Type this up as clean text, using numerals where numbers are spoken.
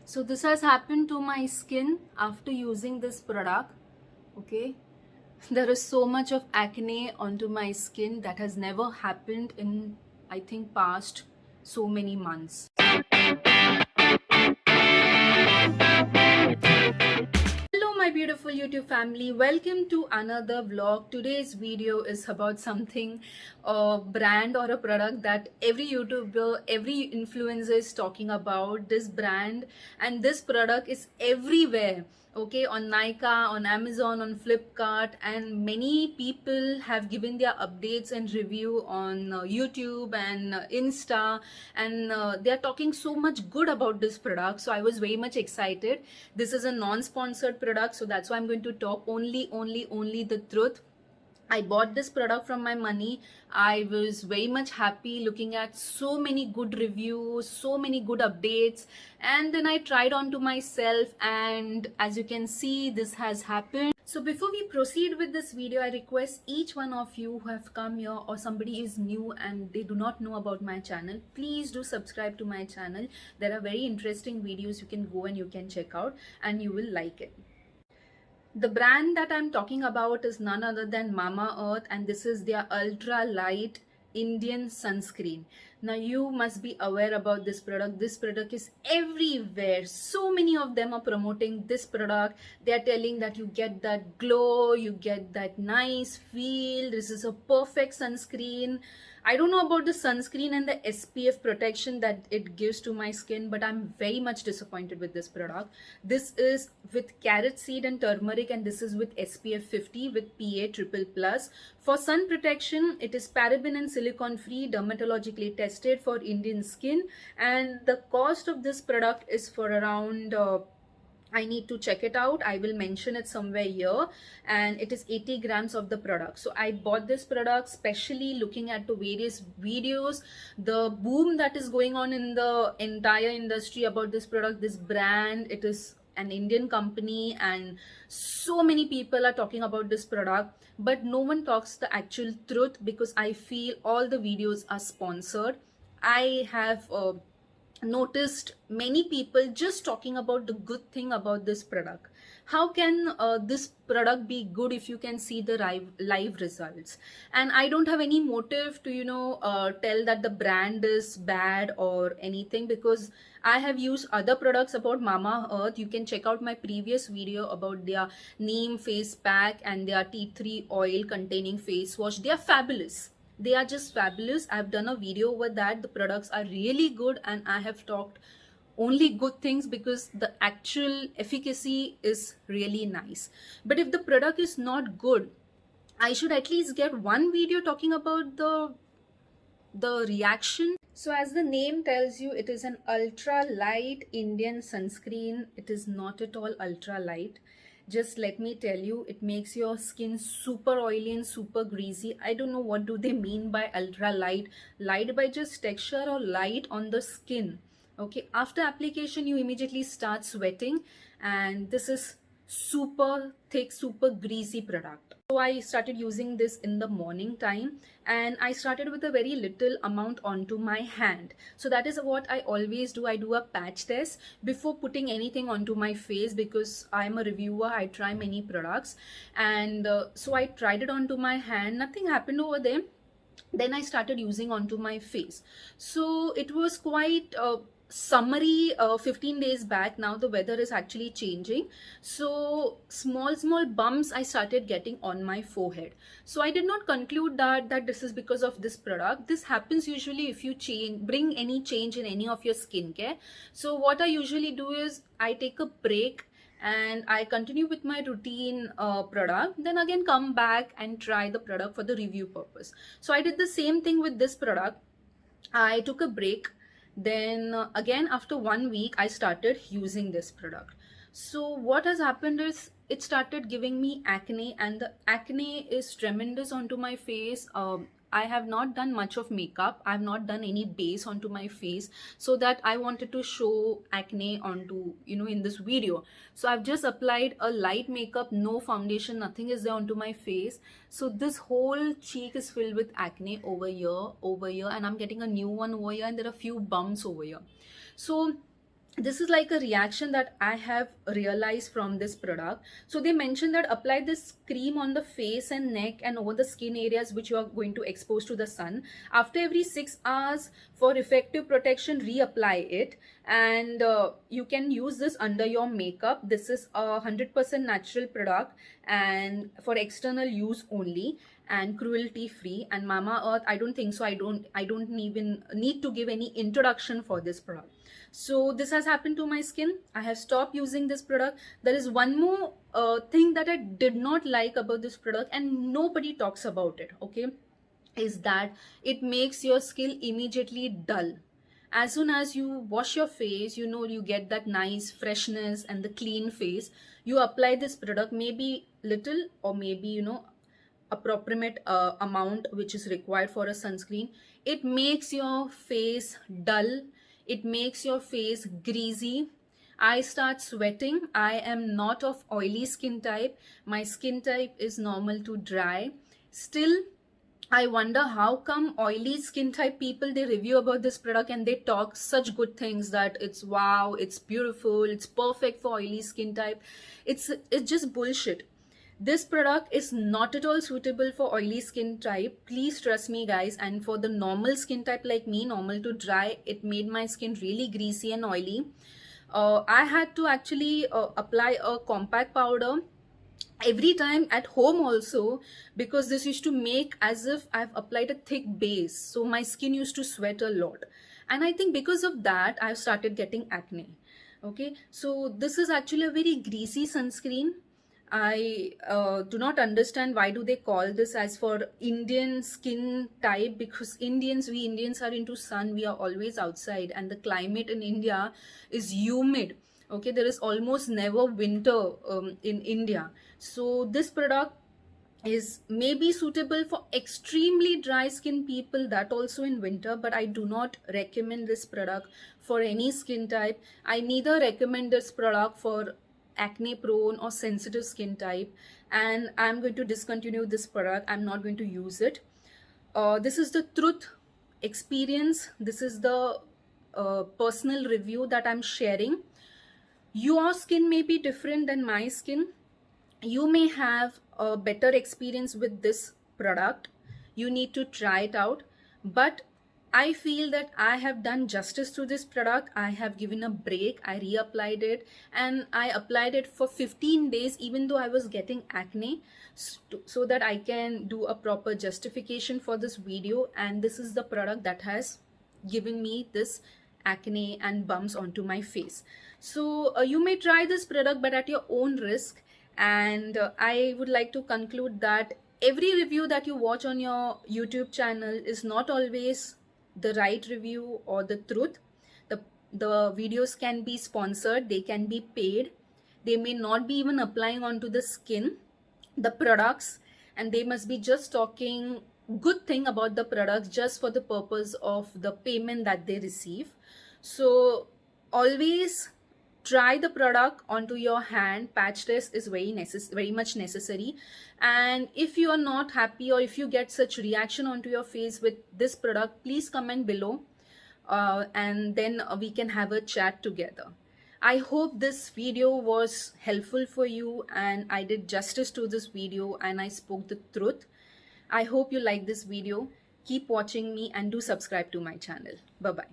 So this has happened to my skin after using this product. Okay, there is so much of acne onto my skin that has never happened in, I think, past so many months. Hello my beautiful YouTube family, welcome to another vlog. Today's video is about something, a brand or a product that every YouTuber, every influencer is talking about. This brand and this product is everywhere. Okay, on Nykaa, on Amazon, on Flipkart, and many people have given their updates and review on YouTube and Insta, and they are talking so much good about this product. So I was very much excited. This is a non-sponsored product, so that's why I'm going to talk only the truth. I bought this product from my money. I was very much happy looking at so many good reviews, so many good updates, and then I tried on to myself, and as you can see, this has happened. So before we proceed with this video, I request each one of you who have come here or somebody is new and they do not know about my channel, please do subscribe to my channel. There are very interesting videos you can go and you can check out and you will like it. The brand that I'm talking about is none other than Mamaearth, and this is their ultra light Indian sunscreen. Now you must be aware about this product. This product is everywhere. So many of them are promoting this product. They are telling that you get that glow, you get that nice feel. This is a perfect sunscreen. I don't know about the sunscreen and the SPF protection that it gives to my skin, but I'm very much disappointed with this product. This is with carrot seed and turmeric, and this is with SPF 50 with PA triple plus. For sun protection, it is paraben and silicone free, dermatologically tested for Indian skin, and the cost of this product is for around I need to check it out. I will mention it somewhere here, and it is 80 grams of the product. So I bought this product specially looking at the various videos, the boom that is going on in the entire industry about this product, this brand. It is an Indian company and so many people are talking about this product, but no one talks the actual truth because I feel all the videos are sponsored. I have noticed many people just talking about the good thing about this product. How can this product be good if you can see the live results? And I don't have any motive to tell that the brand is bad or anything, because I have used other products about Mamaearth. You can check out my previous video about their neem face pack and their tea tree oil containing face wash. They are fabulous. They are just fabulous. I've done a video over that. The products are really good and I have talked only good things because the actual efficacy is really nice. But if the product is not good, I should at least get one video talking about the reaction. So as the name tells you, it is an ultra light Indian sunscreen. It is not at all ultra light. Just let me tell you, it makes your skin super oily and super greasy. I don't know what do they mean by ultra light. Light by just texture or light on the skin. Okay, after application you immediately start sweating, and this is super thick, super greasy product. So I started using this in the morning time, and I started with a very little amount onto my hand. So that is what I always do. I do a patch test before putting anything onto my face because I'm a reviewer. I try many products, and so I tried it onto my hand. Nothing happened over there. Then I started using onto my face. So it was quite summery 15 days back. Now the weather is actually changing, so small bumps I started getting on my forehead. So I did not conclude that this is because of this product. This happens usually if you bring any change in any of your skincare. So what I usually do is I take a break and I continue with my routine product, then again come back and try the product for the review purpose. So I did the same thing with this product. I took a break, then again after 1 week I started using this product. So what has happened is it started giving me acne, and the acne is tremendous onto my face. I have not done much of makeup. I have not done any base onto my face, so that I wanted to show acne onto, in this video. So I've just applied a light makeup, no foundation, nothing is there onto my face. So this whole cheek is filled with acne over here, and I'm getting a new one over here, and there are a few bumps over here. So this is like a reaction that I have realized from this product. So they mentioned that apply this cream on the face and neck and over the skin areas which you are going to expose to the sun. After every 6 hours, for effective protection, reapply it. And you can use this under your makeup. This is a 100% natural product and for external use only, and cruelty free. And Mamaearth, I don't think so, I don't even need to give any introduction for this product. So this has happened to my skin. I have stopped using this product. There is one more thing that I did not like about this product, and nobody talks about it, okay, is that it makes your skin immediately dull. As soon as you wash your face, you know, you get that nice freshness and the clean face. You apply this product, maybe little or maybe, you know, appropriate amount which is required for a sunscreen. It makes your face dull. It makes your face greasy. I start sweating. I am not of oily skin type. My skin type is normal to dry. Still, I wonder how come oily skin type people, they review about this product and they talk such good things that it's wow, it's beautiful, it's perfect for oily skin type. It's just bullshit. This product is not at all suitable for oily skin type. Please trust me, guys. And for the normal skin type like me, normal to dry, it made my skin really greasy and oily. I had to actually apply a compact powder every time at home also, because this used to make as if I've applied a thick base. So my skin used to sweat a lot. And I think because of that, I've started getting acne. Okay, so this is actually a very greasy sunscreen. I do not understand why do they call this as for Indian skin type, because we Indians are into sun, we are always outside, and the climate in India is humid. Okay, there is almost never winter in India. So this product is maybe suitable for extremely dry skin people, that also in winter, but I do not recommend this product for any skin type. I neither recommend this product for acne prone or sensitive skin type, and I'm going to discontinue this product. I'm not going to use it. This is the truth experience. This is the personal review that I'm sharing. Your skin may be different than my skin. You may have a better experience with this product. You need to try it out, but I feel that I have done justice to this product. I have given a break. I reapplied it, and I applied it for 15 days even though I was getting acne, so that I can do a proper justification for this video. And this is the product that has given me this acne and bumps onto my face. So you may try this product, but at your own risk. And I would like to conclude that every review that you watch on your YouTube channel is not always the right review or the truth. The videos can be sponsored, they can be paid, they may not be even applying onto the skin, the products, and they must be just talking good thing about the products just for the purpose of the payment that they receive. So always try the product onto your hand. Patch test is very much necessary. And if you are not happy, or if you get such reaction onto your face with this product, please comment below, and then we can have a chat together. I hope this video was helpful for you, and I did justice to this video and I spoke the truth. I hope you like this video. Keep watching me and do subscribe to my channel. Bye bye.